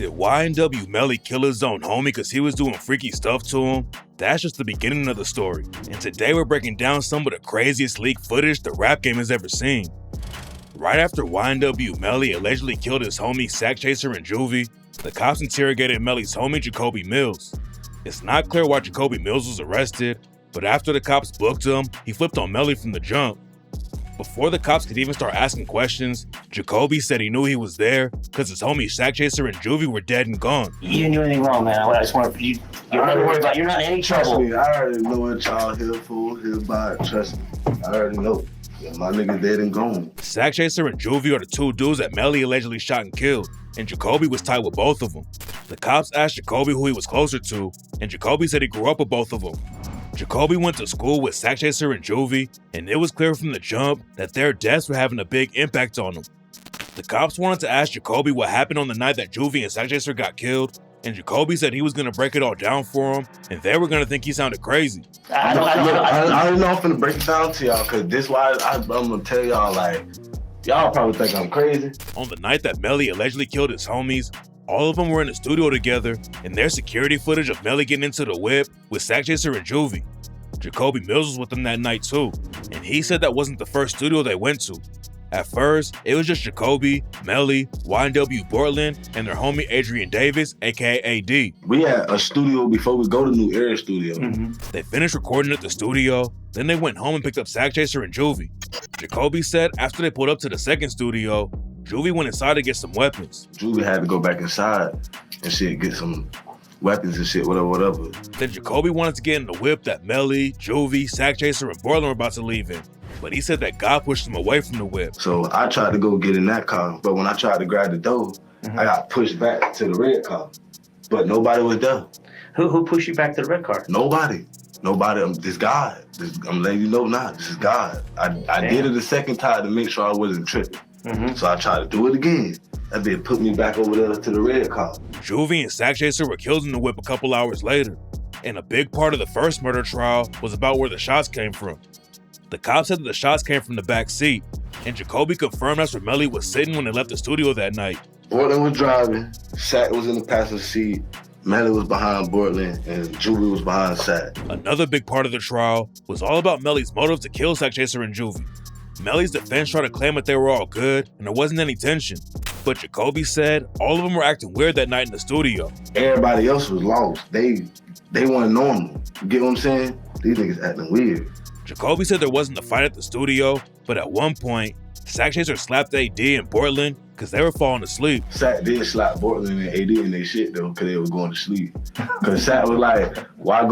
Did YNW Melly kill his own homie because he was doing freaky stuff to him? That's just the beginning of the story, and today we're breaking down some of the craziest leaked footage the rap game has ever seen. Right after YNW Melly allegedly killed his homie Sakchaser and Juvy, the cops interrogated Melly's homie Jacoby Mills. It's not clear why Jacoby Mills was arrested, but after the cops booked him, he flipped on Melly from the jump. Before the cops could even start asking questions, Jacoby said he knew he was there because his homies Sakchaser and Juvy were dead and gone. You didn't do anything wrong, man. I just want you. You're not worried about. You're not in any trouble. Trust me, I already know what y'all here for. Here by it. Trust me, I already know. Yeah, my nigga dead and gone. Sakchaser and Juvy are the two dudes that Melly allegedly shot and killed, and Jacoby was tied with both of them. The cops asked Jacoby who he was closer to, and Jacoby said he grew up with both of them. Jacoby went to school with Sakchaser and Juvy, and it was clear from the jump that their deaths were having a big impact on him. The cops wanted to ask Jacoby what happened on the night that Juvy and Sakchaser got killed, and Jacoby said he was going to break it all down for him, and they were going to think he sounded crazy. I don't know if I'm finna break it down to y'all, because this why I'm going to tell y'all, like, y'all probably think I'm crazy. On the night that Melly allegedly killed his homies, all of them were in the studio together, and there's security footage of Melly getting into the whip with Sakchaser and Juvy. Jacoby Mills was with them that night too, and he said that wasn't the first studio they went to. At first, it was just Jacoby, Melly, YNW Portland, and their homie Adrian Davis, aka AD. We had a studio before we go to New Era Studio. They finished recording at the studio, then they went home and picked up Sakchaser and Juvy. Jacoby said after they pulled up to the second studio, Juvy went inside to get some weapons. Juvy had to go back inside and shit, get some weapons and shit, whatever. Then Jacoby wanted to get in the whip that Melly, Juvy, Sakchaser, and Portland were about to leave in, but he said that God pushed him away from the whip. So I tried to go get in that car, but when I tried to grab the door, I got pushed back to the red car, but nobody was there. Who pushed you back to the red car? Nobody. This God. I'm letting you know now, this is God. I did it the second time to make sure I wasn't tripping. So I tried to do it again. That bitch put me back over there to the red car. Juvy and Sakchaser were killed in the whip a couple hours later, and a big part of the first murder trial was about where the shots came from. The cops said that the shots came from the back seat, and Jacoby confirmed that's where Melly was sitting when they left the studio that night. Portland was driving, Sack was in the passenger seat, Melly was behind Portland, and Juvy was behind Sack. Another big part of the trial was all about Melly's motive to kill Sakchaser and Juvy. Melly's defense tried to claim that they were all good and there wasn't any tension, but Jacoby said all of them were acting weird that night in the studio. Everybody else was lost. They weren't normal. You get what I'm saying? These niggas acting weird. Jacoby said there wasn't a fight at the studio, but at one point, Sakchaser slapped AD in Portland because they were falling asleep. Sack did slap Portland and AD in their shit though, because they were going to sleep. Because Sack was like, why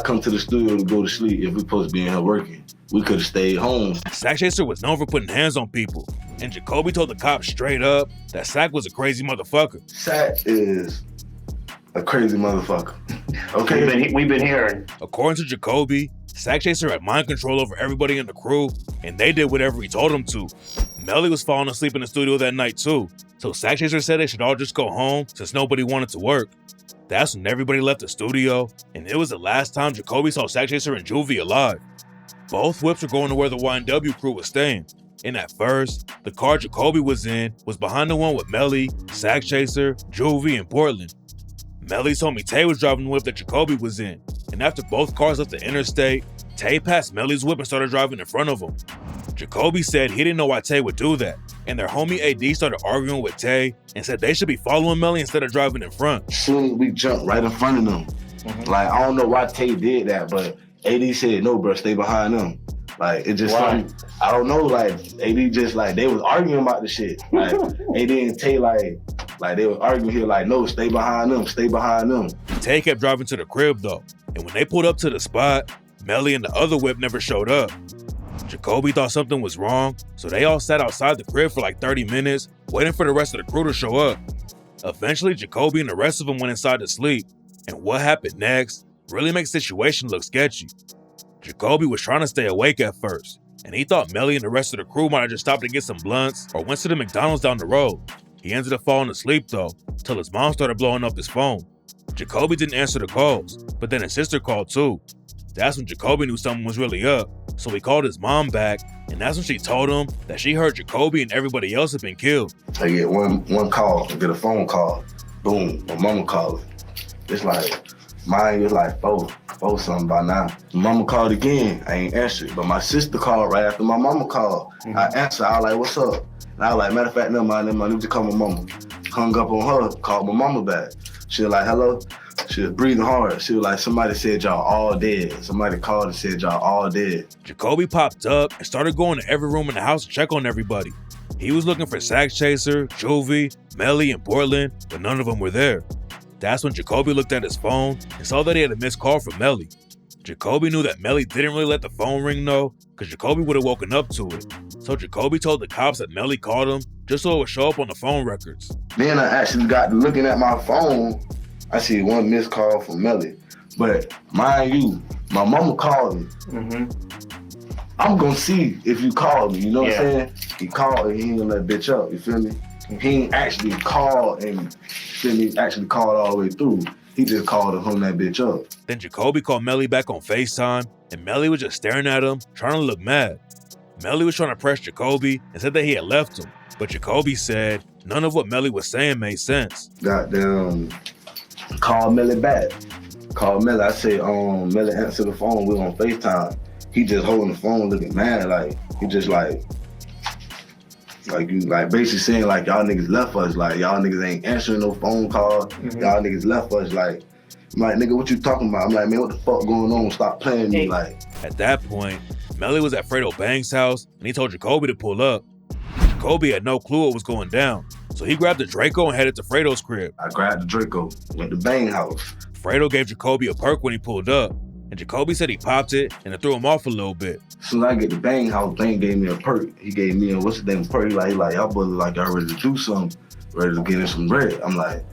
come to the studio to go to sleep if we're supposed to be in here working? We could have stayed home. Sakchaser was known for putting hands on people, and Jacoby told the cops straight up that Sack was a crazy motherfucker. Sack is a crazy motherfucker. Okay? We've been hearing. According to Jacoby, Sakchaser had mind control over everybody in the crew, and they did whatever he told them to. Melly was falling asleep in the studio that night too, so Sakchaser said they should all just go home since nobody wanted to work. That's when everybody left the studio, and it was the last time Jacoby saw Sakchaser and Juvy alive. Both whips were going to where the YNW crew was staying, and at first, the car Jacoby was in was behind the one with Melly, Sakchaser, Juvy, and Portland. Melly's homie Tay was driving the whip that Jacoby was in, and after both cars left the interstate, Tay passed Melly's whip and started driving in front of him. Jacoby said he didn't know why Tay would do that, and their homie AD started arguing with Tay and said they should be following Melly instead of driving in front. As soon as we jumped right in front of them, like, I don't know why Tay did that, but AD said, no, bro, stay behind them. Like, it just, I don't know, like, AD just, like, they was arguing about the shit. Like, AD and Tay, like, they was arguing here, like, no, stay behind them, stay behind them. Tay kept driving to the crib, though, and when they pulled up to the spot, Melly and the other whip never showed up. Jacoby thought something was wrong, so they all sat outside the crib for like 30 minutes, waiting for the rest of the crew to show up. Eventually, Jacoby and the rest of them went inside to sleep, and what happened next really makes the situation look sketchy. Jacoby was trying to stay awake at first, and he thought Melly and the rest of the crew might have just stopped to get some blunts or went to the McDonald's down the road. He ended up falling asleep though, till his mom started blowing up his phone. Jacoby didn't answer the calls, but then his sister called too. That's when Jacoby knew something was really up, so he called his mom back, and that's when she told him that she heard Jacoby and everybody else had been killed. I get one call, I get a phone call. Boom, my mama called. It's like, mine was like four something by now. Mama called again, I ain't answered. But my sister called right after my mama called. I answered, I was like, what's up? And I was like, matter of fact, never mind, I need to call my mama. Hung up on her, called my mama back. She was like, hello? She was breathing hard. She was like, somebody said y'all all dead. Somebody called and said y'all all dead. Jacoby popped up and started going to every room in the house to check on everybody. He was looking for Sakchaser, Juvy, Melly, and Portland, but none of them were there. That's when Jacoby looked at his phone and saw that he had a missed call from Melly. Jacoby knew that Melly didn't really let the phone ring though, because Jacoby would have woken up to it. So Jacoby told the cops that Melly called him just so it would show up on the phone records. Then I actually got to looking at my phone. I see one missed call from Melly. But mind you, my mama called me. I'm gonna see if you called me, you know what I'm saying? He called and he ain't gonna let bitch up, you feel me? He ain't actually called and actually called all the way through. He just called and hung that bitch up. Then Jacoby called Melly back on FaceTime, and Melly was just staring at him, trying to look mad. Melly was trying to press Jacoby and said that he had left him, but Jacoby said none of what Melly was saying made sense. Goddamn, call Melly back. Call Melly, I said, Melly answer the phone, we on FaceTime. He just holding the phone looking mad, like, he just like you like basically saying like y'all niggas left us, like y'all niggas ain't answering no phone calls, y'all niggas left us, like, I'm like, nigga, what you talking about? I'm like, man, what the fuck going on? Stop playing me, like. At that point, Melly was at Fredo Bang's house and he told Jacoby to pull up. Jacoby had no clue what was going down, so he grabbed the Draco and headed to Fredo's crib. I grabbed the Draco, went to Bang house. Fredo gave Jacoby a perk when he pulled up, and Jacoby said he popped it and it threw him off a little bit. As soon as I get to Bang house, Bang gave me a perk. He gave me a, what's the name, perk? He like, y'all boys like y'all ready to do something, ready to get in some bread. I'm like,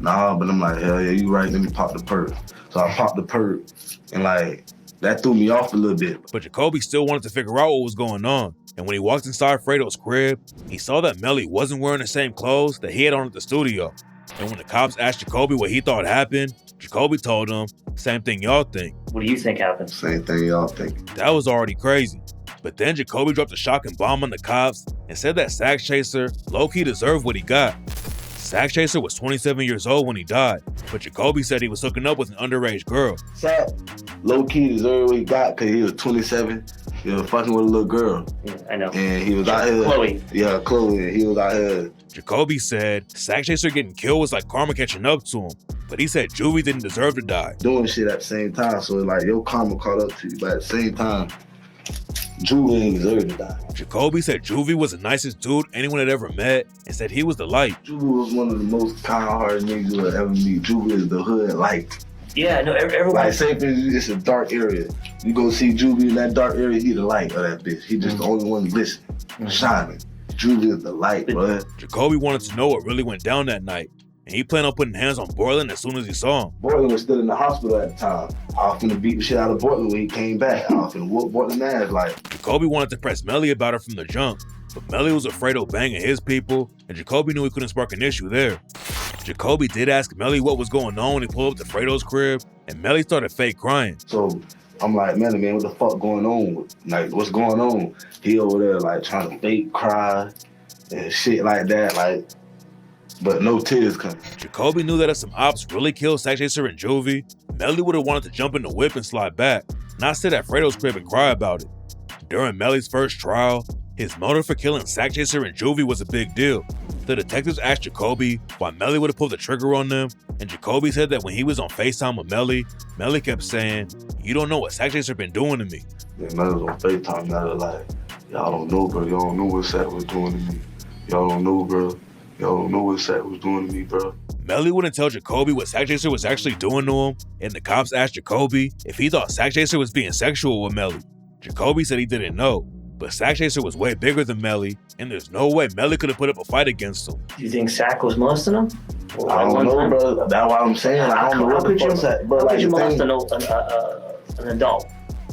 nah, but I'm like, hell yeah, you right, let me pop the perk. So I popped the perk, and like, that threw me off a little bit. But Jacoby still wanted to figure out what was going on. And when he walked inside Fredo's crib, he saw that Melly wasn't wearing the same clothes that he had on at the studio. And when the cops asked Jacoby what he thought happened, Jacoby told them, same thing y'all think. What do you think happened? Same thing y'all think. That was already crazy. But then Jacoby dropped a shocking bomb on the cops and said that Sakchaser low-key deserved what he got. Sakchaser was 27 years old when he died, but Jacoby said he was hooking up with an underage girl. Sak low-key deserved what he got because he was 27. He was fucking with a little girl. Yeah, I know. And he was out here. Chloe. Yeah, Chloe. He was out here. Jacoby said Sakchaser getting killed was like karma catching up to him, but he said Juvy didn't deserve to die. Doing shit at the same time, so like your karma caught up to you, but at the same time, Juvy ain't deserve to die. Jacoby said Juvy was the nicest dude anyone had ever met and said he was the light. Juvy was one of the most kind-hearted niggas you would ever meet. Juvy is the hood light. Yeah, no, everyone. Like, say for instance, it's a dark area. You go see Juvy in that dark area, he the light of that bitch. He just the only one listening, shining. Juvy is the light, bro. Jacoby wanted to know what really went down that night, and he planned on putting hands on Borland as soon as he saw him. Borland was still in the hospital at the time. I was finna beat the shit out of Borland when he came back. I was finna whoop Borland's ass, like. Jacoby wanted to press Melly about it from the jump, but Melly was afraid of Bang and his people, and Jacoby knew he couldn't spark an issue there. Jacoby did ask Melly what was going on when he pulled up to Fredo's crib, and Melly started fake crying. So I'm like, Melly, man, what the fuck going on? Like, what's going on? He over there, like, trying to fake cry and shit like that, like, but no tears coming. Jacoby knew that if some ops really killed Sakchaser and Juvy, Melly would have wanted to jump in the whip and slide back, not sit at Fredo's crib and cry about it. During Melly's first trial, his motive for killing Sakchaser and Juvy was a big deal. The detectives asked Jacoby why Melly would have pulled the trigger on them, and Jacoby said that when he was on FaceTime with Melly, Melly kept saying, "You don't know what Sakchaser been doing to me." Yeah, Melly was on FaceTime, Melly like, y'all don't know, bro. Y'all don't know what Sak was doing to me. Y'all don't know, bro. Y'all don't know what Sak was doing to me, bro. Melly wouldn't tell Jacoby what Sakchaser was actually doing to him, and the cops asked Jacoby if he thought Sakchaser was being sexual with Melly. Jacoby said he didn't know, but Sakchaser was way bigger than Melly, and there's no way Melly could have put up a fight against him. Do you think Sak was molesting him? I don't know, bro. That's what I'm saying. Like, I don't know what the fuck Sak, bro. Like, you molest an adult?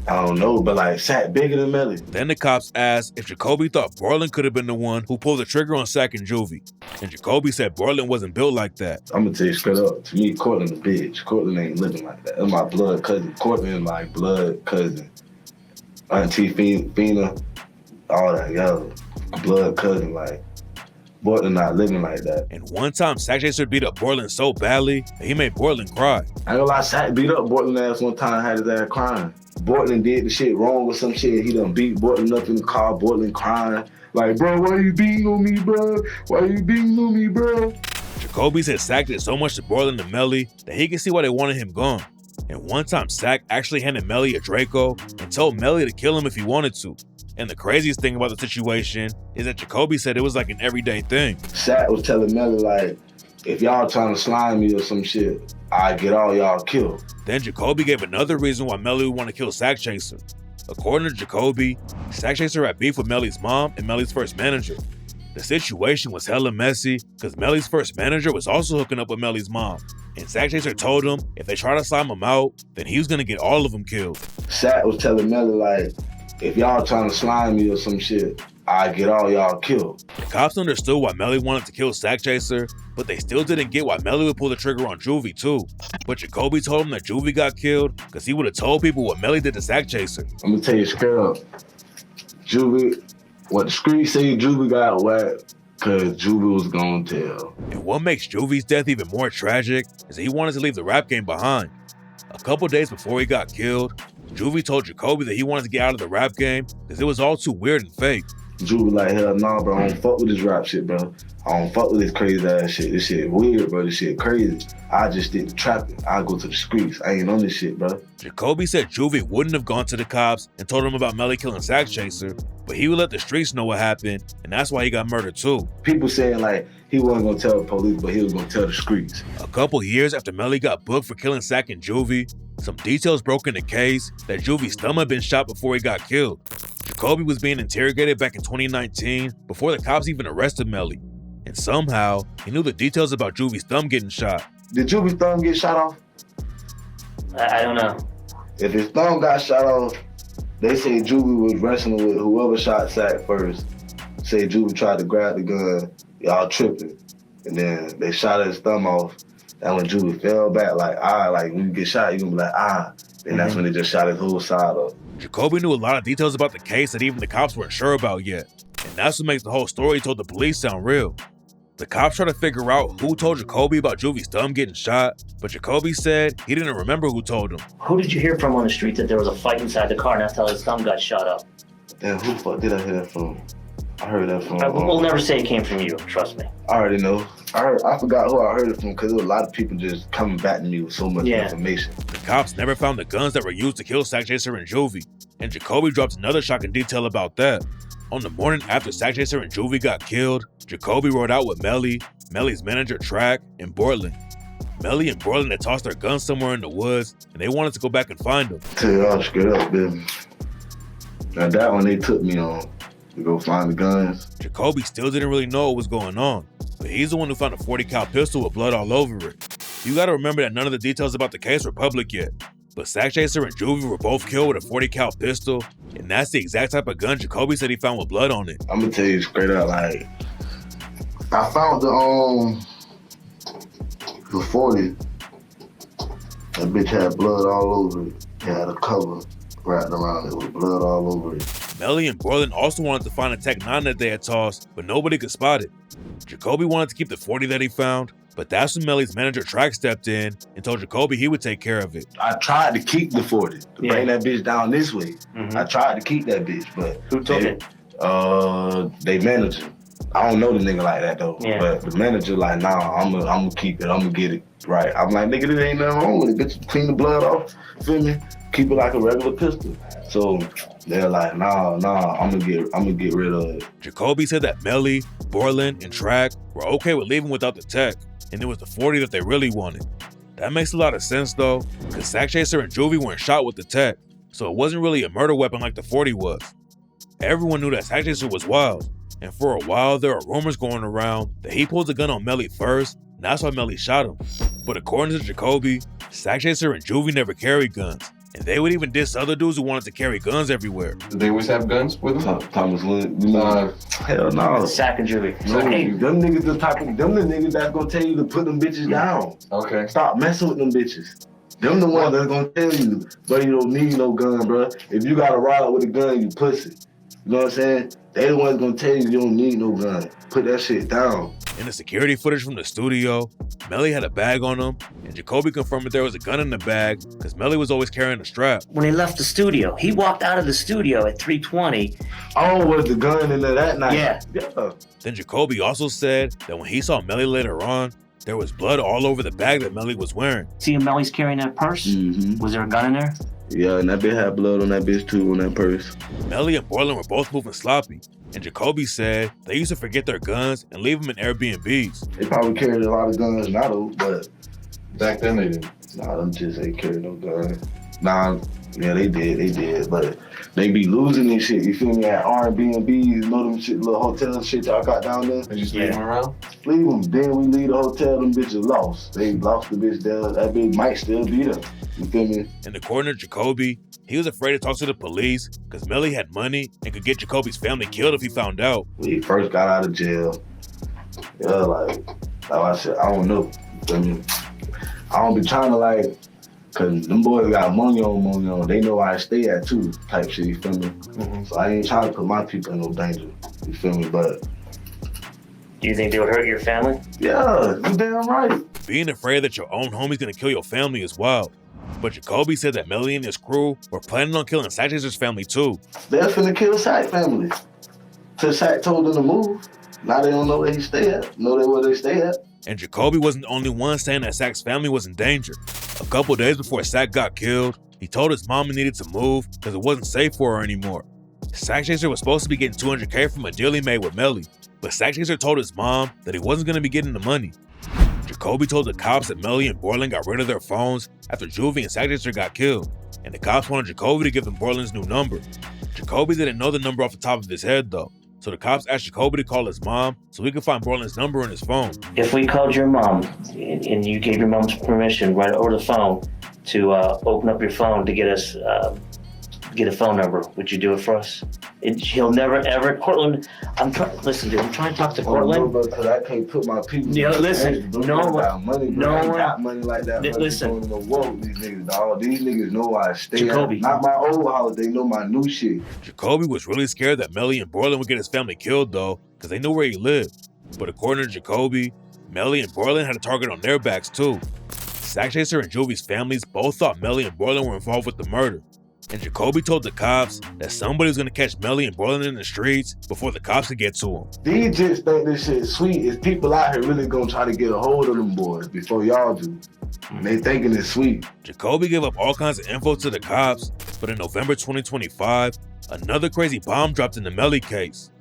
I don't know, but like, Sak bigger than Melly. Then the cops asked if Jacoby thought Borland could have been the one who pulled the trigger on Sak and Juvy, and Jacoby said Borland wasn't built like that. I'm gonna tell you straight up, to me, Cortland a bitch. Cortland ain't living like that. That's my blood cousin. Cortland is my blood cousin. Auntie Fina, all that, yo, blood cousin, like, Bortland not living like that. And one time, Sakchaser beat up Bortland so badly that he made Bortland cry. I ain't gonna lie, Sack beat up Bortland ass one time, had his ass crying. Bortland did the shit wrong with some shit. He done beat Bortland up in the car, Bortland crying. Like, bro, why you beating on me, bro? Why you beating on me, bro? Jacoby said Sack did so much to Bortland and Melly that he could see why they wanted him gone. And one time, Sack actually handed Melly a Draco and told Melly to kill him if he wanted to. And the craziest thing about the situation is that Jacoby said it was like an everyday thing. Sack was telling Melly, like, if y'all trying to slime me or some shit, I get all y'all killed. Then Jacoby gave another reason why Melly would want to kill Sakchaser. According to Jacoby, Sakchaser had beef with Melly's mom and Melly's first manager. The situation was hella messy because Melly's first manager was also hooking up with Melly's mom. And Sakchaser told him if they try to slime him out, then he was gonna get all of them killed. Sack was telling Melly, like, if y'all trying to slime me or some shit, I get all y'all killed. The cops understood why Melly wanted to kill Sakchaser, but they still didn't get why Melly would pull the trigger on Juvy too. But Jacoby told him that Juvy got killed because he would have told people what Melly did to Sakchaser. I'm gonna tell you straight up, Juvy, what the streets say Juvy got whacked, cause Juvy was gonna tell. And what makes Juvy's death even more tragic is that he wanted to leave the rap game behind. A couple days before he got killed, Juvy told Jacoby that he wanted to get out of the rap game because it was all too weird and fake. Juvy like, hell nah, bro, I don't fuck with this rap shit, bro. I don't fuck with this crazy ass shit. This shit weird, bro. This shit crazy. I just did the trapping. I go to the streets. I ain't on this shit, bro. Jacoby said Juvy wouldn't have gone to the cops and told him about Melly killing Sakchaser, but he would let the streets know what happened, and that's why he got murdered too. People saying like he wasn't gonna tell the police, but he was gonna tell the streets. A couple years after Melly got booked for killing Sack and Juvy, some details broke in the case that Juvy's thumb had been shot before he got killed. Jacoby was being interrogated back in 2019 before the cops even arrested Melly. And somehow, he knew the details about Juvy's thumb getting shot. Did Juvy's thumb get shot off? I don't know. If his thumb got shot off, they say Juvy was wrestling with whoever shot Sack first. Say Juvy tried to grab the gun, y'all tripping. And then they shot his thumb off. And when Juvy fell back, like when you get shot, you're gonna be like, Then that's when they just shot his whole side up. Jacoby knew a lot of details about the case that even the cops weren't sure about yet. And that's what makes the whole story he told the police sound real. The cops tried to figure out who told Jacoby about Juvy's thumb getting shot, but Jacoby said he didn't remember who told him. Who did you hear from on the street that there was a fight inside the car and that's how his thumb got shot up? Damn, who the fuck did I hear that from? I heard that from... We'll never say it came from you, trust me. I already know. I forgot who I heard it from because there was a lot of people just coming back to me with so much information. The cops never found the guns that were used to kill Sakchaser and Juvy, and Jacoby dropped another shocking detail about that. On the morning after Sakchaser and Juvy got killed, Jacoby rode out with Melly, Melly's manager Track, and Bortland. Melly and Bortland had tossed their guns somewhere in the woods, and they wanted to go back and find them. Tell y'all straight up, baby. Now that one they took me on to go find the guns. Jacoby still didn't really know what was going on, but he's the one who found a 40 cal pistol with blood all over it. You gotta remember that none of the details about the case were public yet, but Sakchaser and Juvy were both killed with a 40 cal pistol, and that's the exact type of gun Jacoby said he found with blood on it. I'm gonna tell you straight up, like, I found the 40. That bitch had blood all over it. It had a cover wrapped around it with blood all over it. Melly and Bortland also wanted to find a Tech 9 that they had tossed, but nobody could spot it. Jacoby wanted to keep the 40 that he found, but that's when Melly's manager Track stepped in and told Jacoby he would take care of it. I tried to keep the 40, to bring that bitch down this way. I tried to keep that bitch, but who took it? They manager. I don't know the nigga like that though, but the manager like, nah, I'm gonna keep it, I'm gonna get it right. I'm like, nigga, there ain't nothing wrong with it. Bitch, clean the blood off, feel me? Keep it like a regular pistol. So they're like, nah, I'm gonna get rid of it. Jacoby said that Melly, Bortland, and Track were okay with leaving without the tech, and it was the 40 that they really wanted. That makes a lot of sense though, because Sakchaser and Juvy weren't shot with the tech, so it wasn't really a murder weapon like the 40 was. Everyone knew that Sakchaser was wild, and for a while there were rumors going around that he pulled the gun on Melly first, and that's why Melly shot him. But according to Jacoby, Sakchaser and Juvy never carried guns, and they would even diss other dudes who wanted to carry guns everywhere. Did they always have guns with them? Thomas Lynn, hell no. Sack and Juvy. No, them niggas the niggas that's gonna tell you to put them bitches down. Okay. Stop messing with them bitches. Them the ones that's gonna tell you, bro, you don't need no gun, bro. If you gotta ride with a gun, you pussy. You know what I'm saying? They the ones gonna tell you don't need no gun. Put that shit down. In the security footage from the studio, Melly had a bag on him, and Jacoby confirmed that there was a gun in the bag because Melly was always carrying a strap. When he left the studio, he walked out of the studio at 3:20. Oh, was the gun in there that night? Yeah. Then Jacoby also said that when he saw Melly later on, there was blood all over the bag that Melly was wearing. See, Melly's carrying that purse? Mm-hmm. Was there a gun in there? Yeah, and that bitch had blood on that bitch too, on that purse. Melly and Borland were both moving sloppy, and Jacoby said they used to forget their guns and leave them in Airbnbs. They probably carried a lot of guns now though, but Back then they didn't. nah, them just ain't carry no gun. Nah, yeah, they did, but they be losing this shit, you feel me, at Airbnbs, you know them shit, little hotel shit y'all got down there? They just leave them around? Leave them, then we leave the hotel, them bitches lost. They lost the bitch there, that bitch might still be there, you feel me? And according to Jacoby, he was afraid to talk to the police because Melly had money and could get Jacoby's family killed if he found out. When he first got out of jail, yeah, like I said, I don't know, you feel me? I don't be trying to like, cause them boys got money on, they know where I stay at too, type shit, you feel me? Mm-hmm. So I ain't trying to put my people in no danger, you feel me? But Do you think they would hurt your family? yeah, you damn right. Being afraid that your own homie's gonna kill your family is wild. But Jacoby said that Melly and his crew were planning on killing Sakchaser's family too. They're finna kill Sack family. Till Sack told them to move. Now they don't know where he stay at, know where they stay at. And Jacoby wasn't the only one saying that Sack's family was in danger. A couple days before Sack got killed, he told his mom he needed to move because it wasn't safe for her anymore. Sakchaser was supposed to be getting $200K from a deal he made with Melly, but Sakchaser told his mom that he wasn't going to be getting the money. Jacoby told the cops that Melly and Borland got rid of their phones after Juvy and Sakchaser got killed, and the cops wanted Jacoby to give them Borland's new number. Jacoby didn't know the number off the top of his head though, so the cops asked Jacoby to call his mom so he could find Borland's number on his phone. If we called your mom and you gave your mom's permission right over the phone to open up your phone to get us get a phone number, would you do it for us? He'll never ever. Cortland, listen, dude. I'm trying to talk to Cortland. No, because I can't put my people. Yeah, listen. No one got money. No one got money like that. Listen. These niggas, dog. These niggas know where I stay. Jacoby. Not my old house. They know my new shit. Jacoby was really scared that Melly and Borland would get his family killed though, because they knew where he lived. But according to Jacoby, Melly and Borland had a target on their backs too. Sakchaser and Juvy's families both thought Melly and Borland were involved with the murder. And Jacoby told the cops that somebody was gonna catch Melly and Borland in the streets before the cops could get to him. These just think this shit sweet. Is people out here really gonna try to get a hold of them boys before y'all do? And they thinking it's sweet. Jacoby gave up all kinds of info to the cops, but in November 2025, another crazy bomb dropped in the Melly case.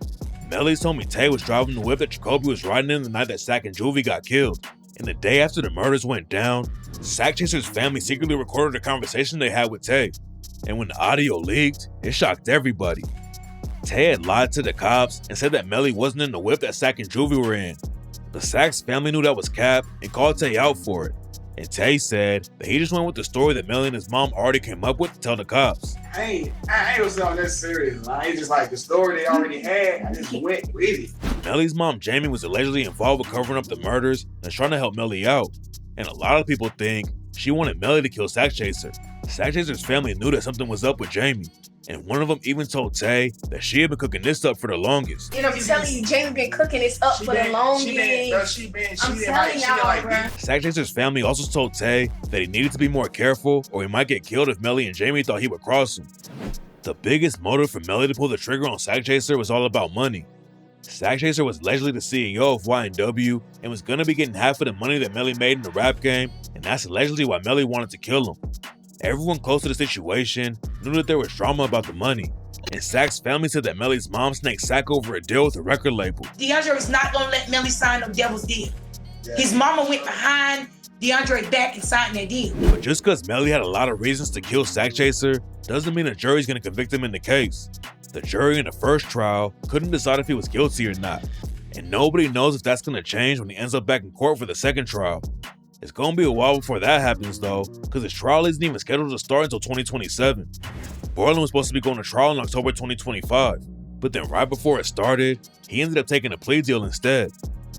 Melly's homie Tay was driving the whip that Jacoby was riding in the night that Sack and Juvy got killed. And the day after the murders went down, Sakchaser's family secretly recorded a conversation they had with Tay. And when the audio leaked, it shocked everybody. Tay had lied to the cops and said that Melly wasn't in the whip that Sack and Juvy were in. But Sack's family knew that was cap and called Tay out for it. And Tay said that he just went with the story that Melly and his mom already came up with to tell the cops. I ain't gonna say all that serious. It's just like the story they already had. I just went with it. Melly's mom, Jamie, was allegedly involved with covering up the murders and trying to help Melly out. And a lot of people think she wanted Melly to kill Sakchaser. Sakchaser's family knew that something was up with Jamie. And one of them even told Tay that she had been cooking this up for the longest. And I'm telling you, Jamie been cooking this up for the longest. I'm telling y'all, bro. Sakchaser's family also told Tay that he needed to be more careful or he might get killed if Melly and Jamie thought he would cross him. The biggest motive for Melly to pull the trigger on Sakchaser was all about money. Sakchaser was allegedly the CEO of YNW and was gonna be getting half of the money that Melly made in the rap game, and that's allegedly why Melly wanted to kill him. Everyone close to the situation knew that there was drama about the money, and Sack's family said that Melly's mom snaked Sack over a deal with a record label. DeAndre was not gonna let Melly sign no devil's deal. His mama went behind DeAndre back and signed that deal. But just because Melly had a lot of reasons to kill Sakchaser doesn't mean the jury's gonna convict him in the case. The jury in the first trial couldn't decide if he was guilty or not, and nobody knows if that's gonna change when he ends up back in court for the second trial. It's gonna be a while before that happens though, because his trial isn't even scheduled to start until 2027. Borland was supposed to be going to trial in October 2025, but then right before it started, he ended up taking a plea deal instead.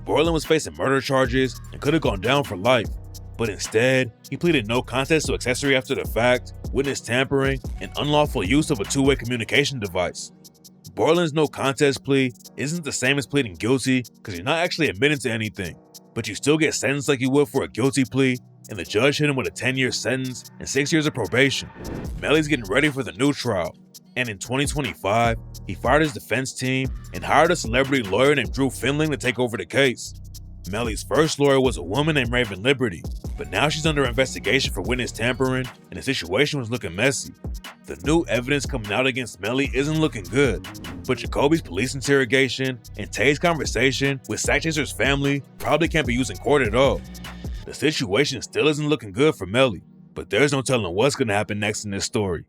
Borland was facing murder charges and could have gone down for life, but instead, he pleaded no contest to accessory after the fact, witness tampering, and unlawful use of a two-way communication device. Borland's no contest plea isn't the same as pleading guilty because you're not actually admitting to anything, but you still get sentenced like you would for a guilty plea, and the judge hit him with a 10-year sentence and 6 years of probation. Melly's getting ready for the new trial, and in 2025, he fired his defense team and hired a celebrity lawyer named Drew Finling to take over the case. Melly's first lawyer was a woman named Raven Liberty, but now she's under investigation for witness tampering, and the situation was looking messy. The new evidence coming out against Melly isn't looking good, but Jacoby's police interrogation and Tay's conversation with Sakchaser's family probably can't be used in court at all. The situation still isn't looking good for Melly, but there's no telling what's going to happen next in this story.